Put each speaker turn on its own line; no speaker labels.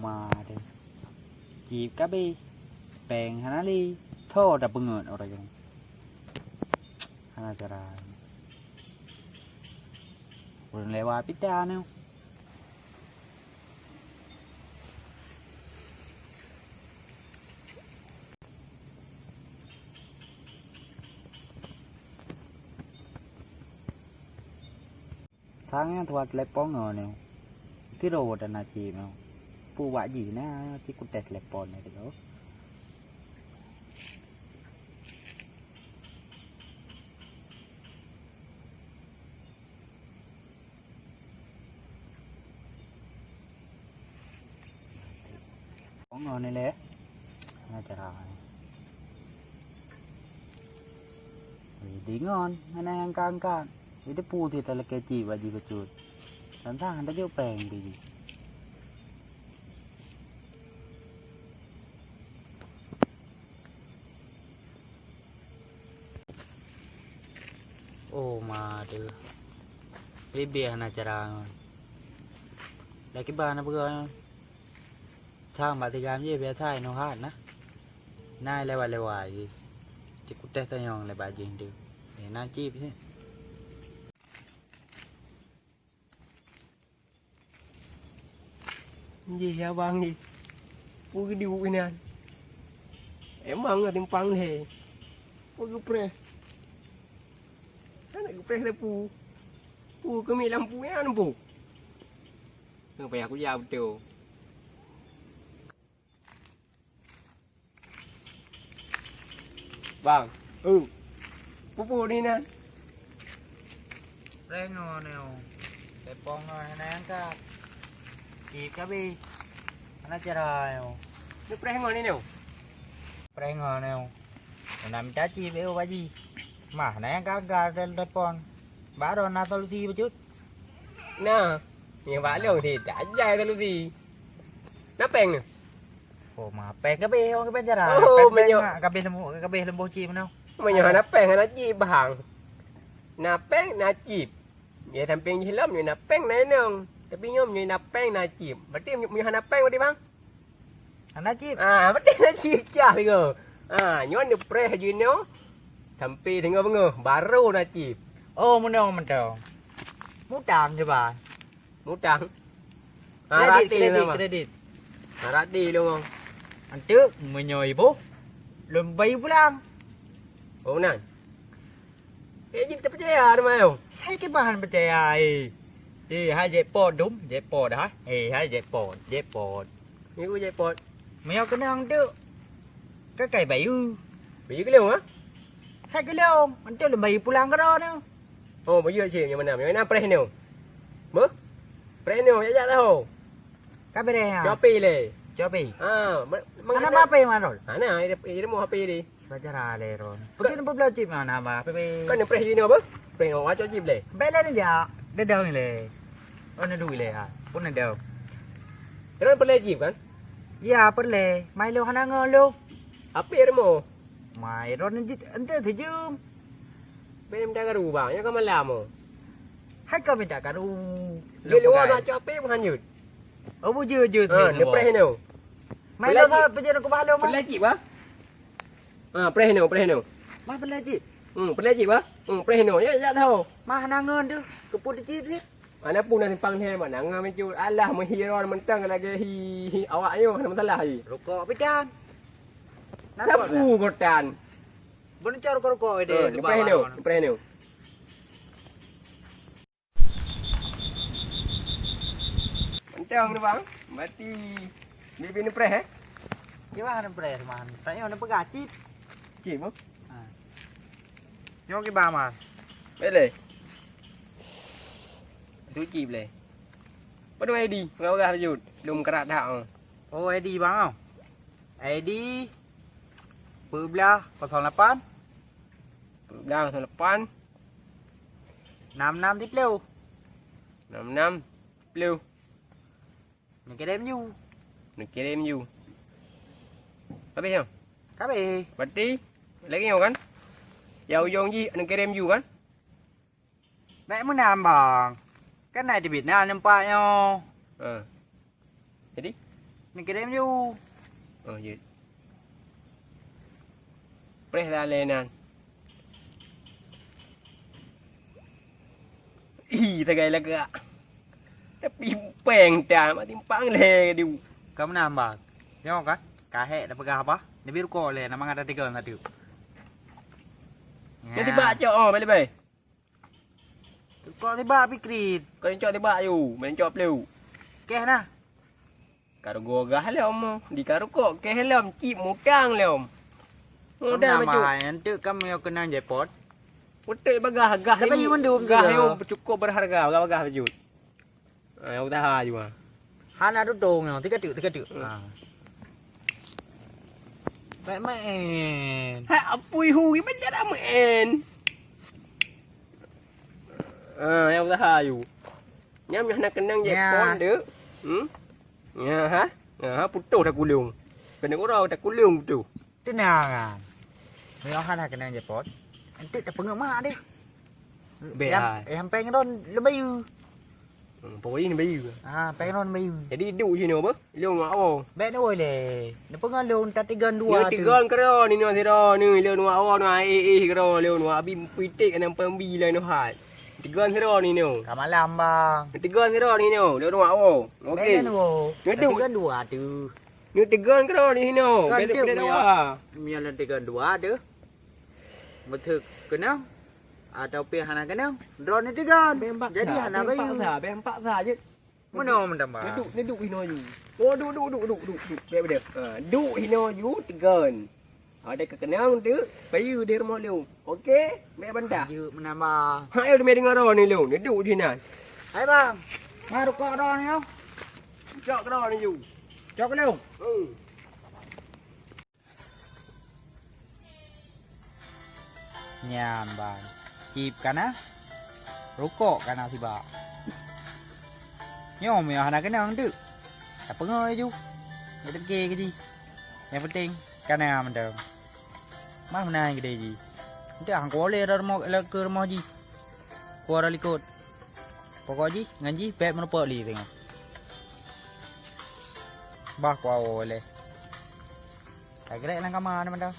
mà đây chỉ cá bi bèn hả đi thô đập bưng ngợn ở đây không hả ra rồi lại qua pizza nữa sáng thu hoạch lấy bó ngờ nè cái đồ đó là gì mà phụ vạ gì nè cái cục tẹt lấy bò này được bó ngờ này lẽ nghe chả rồi thì ngon anh em ăn can itu putih tali kecil baju kecil dan tangan tadi openg di oh madu lebih anak cara lagi bahan apa kau thang bati kami je biasa ini hat na nai lewat je cikgu teh tanyong lebat je itu nanti sih
gì hả bang gì ui cái điều này em bang là tiếng bang hè ui cái pre cái này cái pre là pu cái mi làm pu ăn pu người bè của giàu tiêu bang pu đi nè
đây ngon nè để bong ngon này ăn cá chỉ cá bi nó chơi rồi
nước pre ngon đi nè
pre ngon nè làm trái chi béo ba gì mà này ăn cá trên đây con bả đồ na tao gì một chút
nè nhiều bả liều thì trả dài tao gì nó bèn nè
ồ mà pe cá bi không cái bên chơi rồi cá bi làm bô chi mà đâu
mình nhỏ nó bèn hay nó chi bằng nà bèn nà chìm vậy thằng bèn gì lắm vậy nà bèn này nè tapi nyom nyoy napeng na chip. Berarti nyoy napeng berarti bang?
Anak chip.
Berarti na chip cah dengar. Nyoy ni pre haji nyo. Sampai dengar bengo baru na chip.
Oh, menong. Mutang je ba.
Mutang.
Kredit.
Radi luôn không?
Anh trước mình nhồi bố. Lùm bay pulang.
Ủa nè. Cái gì percaya đúng không?
Hai cái bahan percaya thì hai dẹp bò đúng dẹp bò đó hai dẹp bò
như cái dây bò
mèo cái năng chứ cái cày bảy
bị cái liều á
hai cái liều anh chơi là mày pulang cái đó nữa
bây giờ chuyện nhưng mà làm như thế pre nhiều bớt pre nhiều giá đâu
cái bên đây à cho pi
mana
apa pe mà rồi
này ini mau HP đi
baca le rồi cái nó bốc lên chim mà nào mà pe
cái này pre gì nữa bớt pre nó quá cho chim lệ
bé lên giờ đây đâu này nó đuổi lệ à bốn này đều
cái đó pre chim kan
dạ pre lệ mày lưu hắn ngon luôn
HP đó mà
mày rồi anh chơi thì chứ
bên em đang rủ bảo nhá có mà làm mà
hai cái mình trả cả đu
lưu lưu nó cho HP một nhử
bố chưa thì
nếu pre nào
mày lưu thôi bây giờ nó có ba lưu mà
pre chim quá pre nào
mà pre chim
pre chim quá pre nào nhá giá đâu
mà hắn ngon chứ cái bút chim chứ
anak pun nanti panghe mana ngamen cu Allah menghirau mentang lagi hi awak ayo mana mentang lahi
rokok pidan
sapu gotan
bener cara rokok ide
di preno mentang ni bang berarti di bini pre
gimana pre man tanya nó pakai chip
chip không
cho cái ba mà
đây túi chìm này bắt đầu đi ngao ra rồi lùm cà đạo
oh đi bang không đi Publa 08
Publa 08
55 tiếp lưu
55 lưu
những cái đêm nhu
có biết không
các bạn
bật đi lấy cái nhau gắn dầu vô gì đừng cái đêm nhu gắn
mẹ muốn làm bằng cái này thì Việt Nam năm pa nhau
jadi
Ni kedem you.
Oh ye. Preh dalenan. Tagai lega. Tapi peng dah mati pang le diu.
Kamu nambah. Yo kan? Kahe dah pegang apa? Ni biru ko le nama ada tiga tadi.
Nanti baca oh balik bay.
Ko tiba pikrit.
Kau yang cok tiba you, main cok pleu.
Keh nah.
Karo gogah lem, di karo kok ke lem cip mukang lem.
Kamu
Udah maju.
nambah nanti kamu yang kena jaipot.
Udah bagah gah
Tapi you mendung
gah
juga.
you cukup berharga, bagah baju. Ayo dah juga.
Hana tu dong yang tiga tu. Baik main.
Hai apui hui macam dah main. Ayo dah you. Nyam nak kenang je pon dek. Ya ha. Ha putu dah gulung. Kena orang dah gulung tu.
Tenang. Ni orang nak kena jaipot. Nanti tak pengok mak deh. Yang pengen don lebih.
Pokoknya ni bayu.
Pengen don lebih.
Jadi duduk sini apa? Lu mak awak.
Baik ni boleh. Ni pengen lu tak tiga
Dia
dua tu.
tiga kera ni sira ni lu nu awak nu kera lu nu abi pitik kan pembi lah nu hat. Tiga sira ni nu.
Kat malam bang.
Tiga sira ni nu lu nu awak. Okey.
Tiga dua tu.
Ni tiga kera ni nu.
Kan
Beda
tiup
beda
ni,
dua.
Mian tiga dua tu. Betul kena atau pihak hana kena. Drone ni tiga. Jadi hana bayu.
Bempak saja.
Mana mentambah?
Duduk hino you. Oh duduk. Beda. Duduk hino you tiga. Ada kekenang tu, bayu di rumah lu. Okey, baik benda.
Baju menambah.
Hai udah dengar ni lu. Duduk sini.
Hai bang. Mari kau drone ni.
Cok kera ni you.
Cok lu. Nhàn bà chịp cả ná rokok cả nào thì bà nhớ mày hả cái nào được tập ứng ơi chú người tên kia cái gì yang penting cái nào mình được má hôm nay cái gì itu ang ko le rumah ke rumah ji ko ora likut pokok ji ngaji pek menupo li tengok bah ko le tak kira nang kamar mana